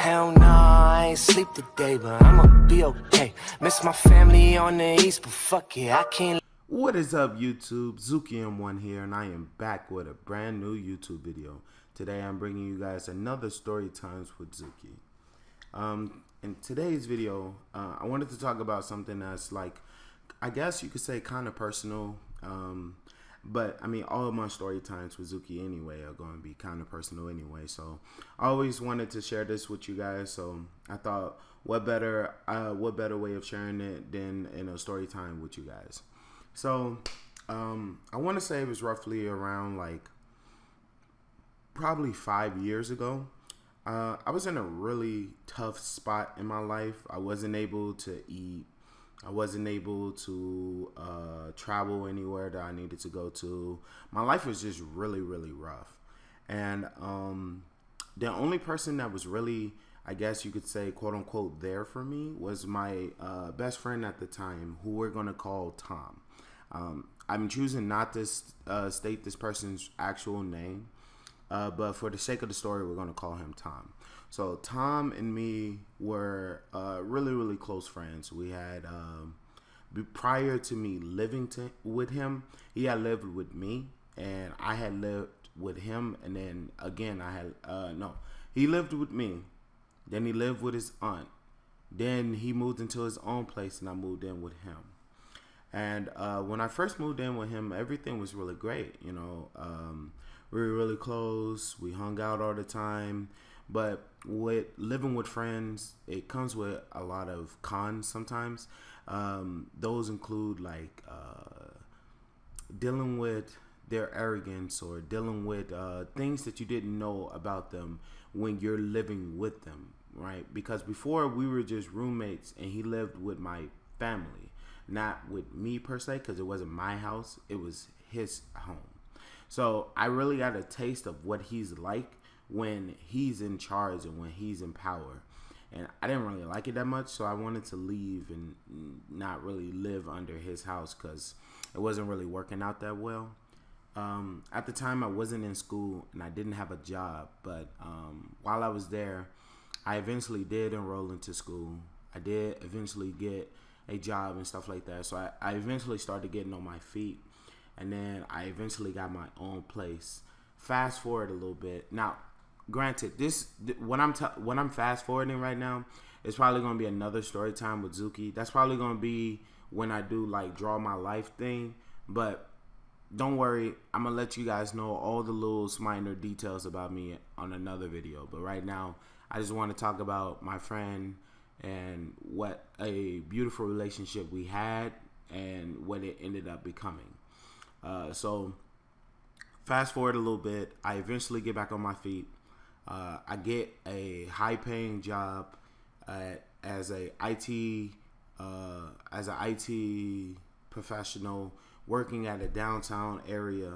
Hell nah, I ain't sleep today, but I'ma be okay. Miss my family on the east, but fuck it, I can't. What is up, YouTube? Zukim here, and I am back with a brand new YouTube video. Today I'm bringing you guys another story times with Zuki. In today's video, I wanted to talk about something that's like, I guess you could say kind of personal, but I mean all of my story times with Zuki anyway are going to be kind of personal anyway. So I always wanted to share this with you guys. So I thought, what better way of sharing it than in a story time with you guys. So I want to say it was roughly around like probably 5 years ago. I was in a really tough spot in my life. I wasn't able to eat. I wasn't able to travel anywhere that I needed to go to. My life was just really, really rough. And the only person that was really, I guess you could say, quote unquote, there for me was my best friend at the time, who we're going to call Tom. I'm choosing not to state this person's actual name, but for the sake of the story, we're going to call him Tom. So Tom and me were really, really close friends. We had, prior to me living with him, he had lived with me, and I had lived with him. And then again, he lived with me. Then he lived with his aunt. Then he moved into his own place, and I moved in with him. And when I first moved in with him, everything was really great. You know, we were really close. We hung out all the time. But with living with friends, it comes with a lot of cons sometimes. Those include like dealing with their arrogance, or dealing with things that you didn't know about them when you're living with them, right? Because before, we were just roommates, and he lived with my family, not with me per se, because it wasn't my house, it was his home. So I really got a taste of what he's like when he's in charge and when he's in power. And I didn't really like it that much, so I wanted to leave and not really live under his house because it wasn't really working out that well. At the time, I wasn't in school and I didn't have a job, but while I was there, I eventually did enroll into school. I did eventually get a job and stuff like that. So I eventually started getting on my feet, and then I eventually got my own place. Fast forward a little bit. Now, granted, what I'm fast forwarding right now is probably going to be another story time with Zuki. That's probably going to be when I do like draw my life thing. But don't worry, I'm going to let you guys know all the little minor details about me on another video. But right now, I just want to talk about my friend and what a beautiful relationship we had and what it ended up becoming. So fast forward a little bit, I eventually get back on my feet. I get a high-paying job as a IT professional working at a downtown area.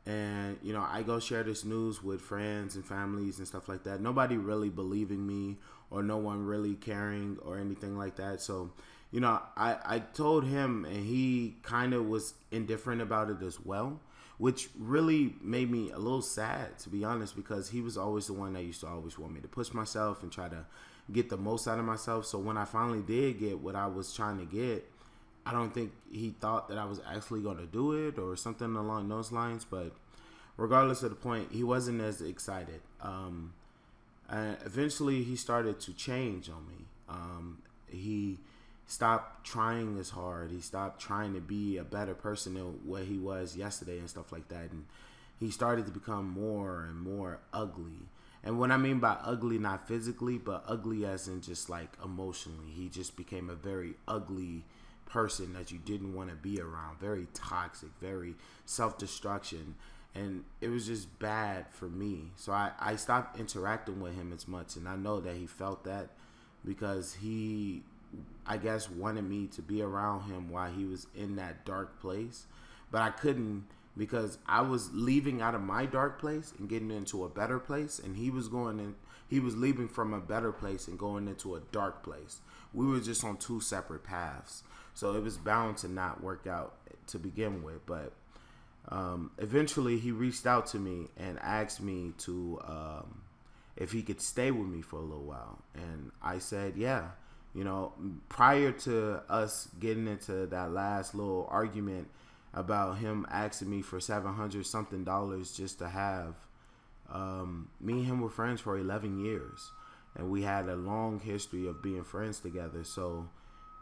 And, you know, I go share this news with friends and families and stuff like that. Nobody really believing me, or no one really caring or anything like that. So, you know, I told him, and he kind of was indifferent about it as well, which really made me a little sad, to be honest, because he was always the one that used to always want me to push myself and try to get the most out of myself. So when I finally did get what I was trying to get, I don't think he thought that I was actually going to do it or something along those lines. But regardless of the point, he wasn't as excited. And eventually, he started to change on me. He stopped trying as hard. He stopped trying to be a better person than what he was yesterday and stuff like that. And he started to become more and more ugly. And what I mean by ugly, not physically, but ugly as in just like emotionally. He just became a very ugly person that you didn't want to be around. Very toxic, very self-destruction. And it was just bad for me. So I stopped interacting with him as much. And I know that he felt that because he, I guess, wanted me to be around him while he was in that dark place. But I couldn't, because I was leaving out of my dark place and getting into a better place. And he was leaving from a better place and going into a dark place. We were just on two separate paths. So it was bound to not work out to begin with. But eventually he reached out to me and asked me to if he could stay with me for a little while. And I said, yeah. You know, prior to us getting into that last little argument about him asking me for $700 something just to have, me and him were friends for 11 years. And we had a long history of being friends together. So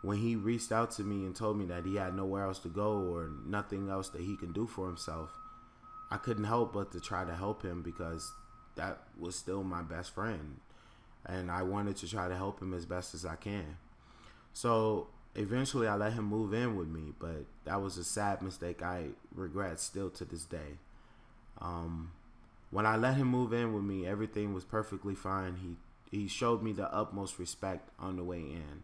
when he reached out to me and told me that he had nowhere else to go or nothing else that he can do for himself, I couldn't help but to try to help him, because that was still my best friend. And I wanted to try to help him as best as I can. So eventually I let him move in with me, but that was a sad mistake I regret still to this day. When I let him move in with me, everything was perfectly fine. He showed me the utmost respect on the way in.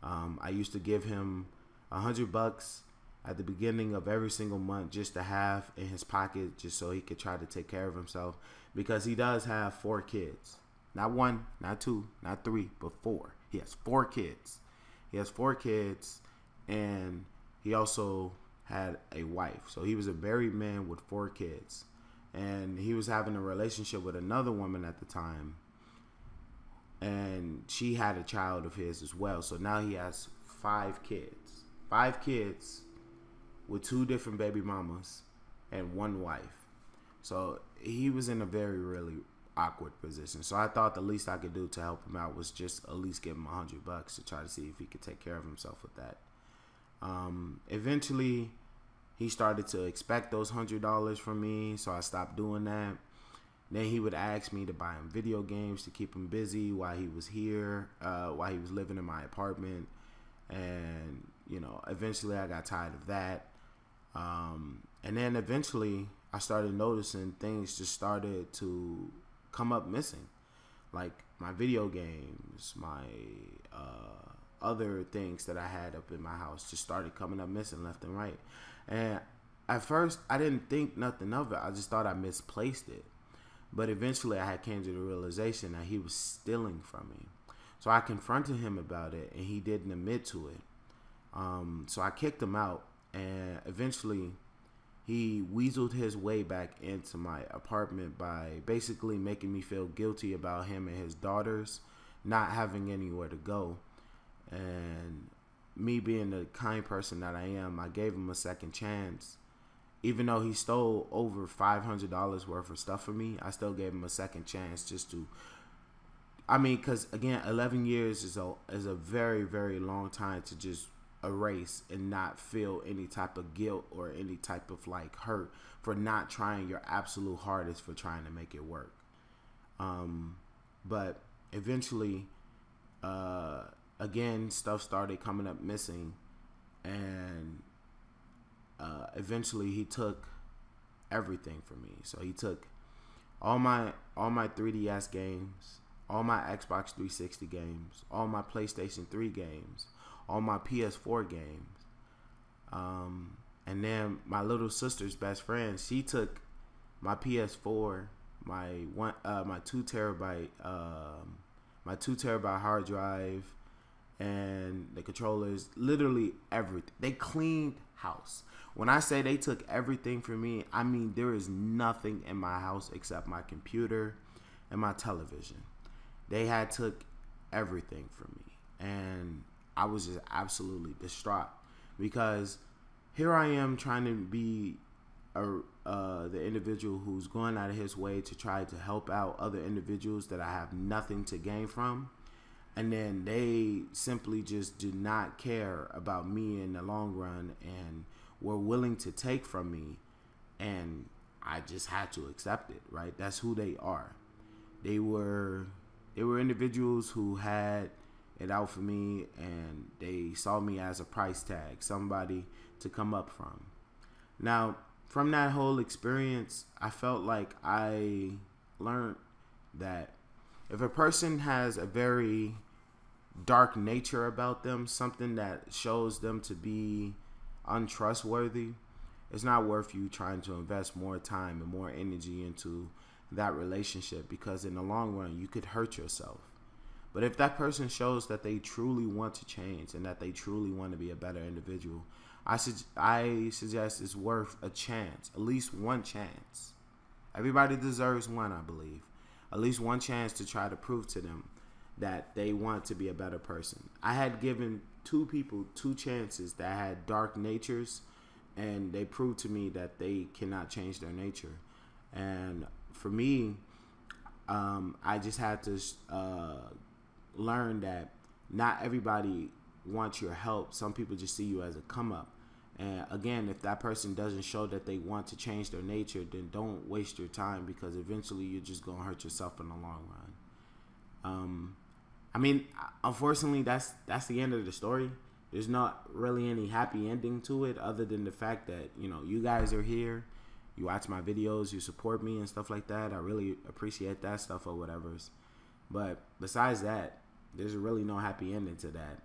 I used to give him $100 at the beginning of every single month just to have in his pocket, just so he could try to take care of himself, because he does have 4 kids. Not 1, not 2, not 3, but 4. He has 4 kids. He has 4 kids, and he also had a wife. So he was a married man with 4 kids. And he was having a relationship with another woman at the time, and she had a child of his as well. So now he has 5 kids. 5 kids with 2 different baby mamas and 1 wife. So he was in a very, really awkward position. So I thought the least I could do to help him out was just at least give him $100 to try to see if he could take care of himself with that. Eventually, he started to expect those $100 from me, so I stopped doing that. Then he would ask me to buy him video games to keep him busy while he was here, while he was living in my apartment. And, you know, eventually I got tired of that. And then eventually I started noticing things just started to come up missing. Like my video games, my other things that I had up in my house just started coming up missing left and right. And at first I didn't think nothing of it. I just thought I misplaced it. But eventually I had came to the realization that he was stealing from me. So I confronted him about it, and he didn't admit to it. So I kicked him out, and eventually he weaseled his way back into my apartment by basically making me feel guilty about him and his daughters not having anywhere to go. And me being the kind person that I am, I gave him a second chance. Even though he stole over $500 worth of stuff from me, I still gave him a second chance just to, I mean, because again, 11 years is a very, very long time to just erase and not feel any type of guilt or any type of like hurt for not trying your absolute hardest for trying to make it work. But eventually, again, stuff started coming up missing, and eventually he took everything from me. So he took all my 3DS games, all my Xbox 360 games, all my PlayStation 3 games, all my PS4 games. And then my little sister's best friend, she took my PS4, my 2 terabyte hard drive, and the controllers, literally everything. They cleaned house. When I say they took everything from me, I mean there is nothing in my house except my computer and my television. They had took everything from me, and I was just absolutely distraught, because here I am trying to be the individual who's going out of his way to try to help out other individuals that I have nothing to gain from. And then they simply just do not care about me in the long run and were willing to take from me. And I just had to accept it, right? That's who they are. They were individuals who had it out for me, and they saw me as a price tag, somebody to come up from. Now, from that whole experience, I felt like I learned that if a person has a very dark nature about them, something that shows them to be untrustworthy, it's not worth you trying to invest more time and more energy into that relationship, because in the long run you could hurt yourself. But if that person shows that they truly want to change and that they truly want to be a better individual, I suggest it's worth a chance, at least one chance. Everybody deserves one, I believe. at least one chance to try to prove to them that they want to be a better person. I had given 2 people 2 chances that had dark natures, and they proved to me that they cannot change their nature. And for me, I just had to learn that not everybody wants your help. Some people just see you as a come up. And again, if that person doesn't show that they want to change their nature, then don't waste your time, because eventually you're just going to hurt yourself in the long run. I mean, unfortunately, that's the end of the story. There's not really any happy ending to it, other than the fact that, you know, you guys are here, you watch my videos, you support me and stuff like that. I really appreciate that stuff or whatever. But besides that, there's really no happy ending to that.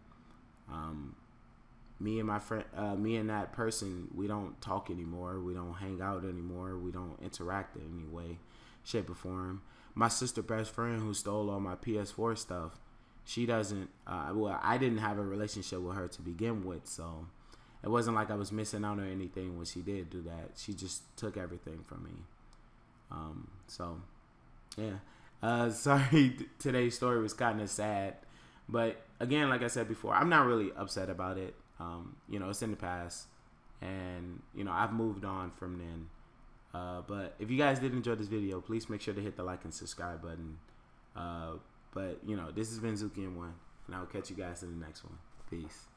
Me and my friend, me and that person, we don't talk anymore. We don't hang out anymore. We don't interact in any way, shape, or form. My sister best friend who stole all my PS4 stuff, she doesn't, well, I didn't have a relationship with her to begin with, so it wasn't like I was missing out on anything when she did do that. She just took everything from me. So, yeah. Sorry, today's story was kind of sad. But, again, like I said before, I'm not really upset about it. You know, it's in the past. And, you know, I've moved on from then. But if you guys did enjoy this video, please make sure to hit the like and subscribe button. But, you know, this has been Zukim1, and I'll catch you guys in the next one. Peace.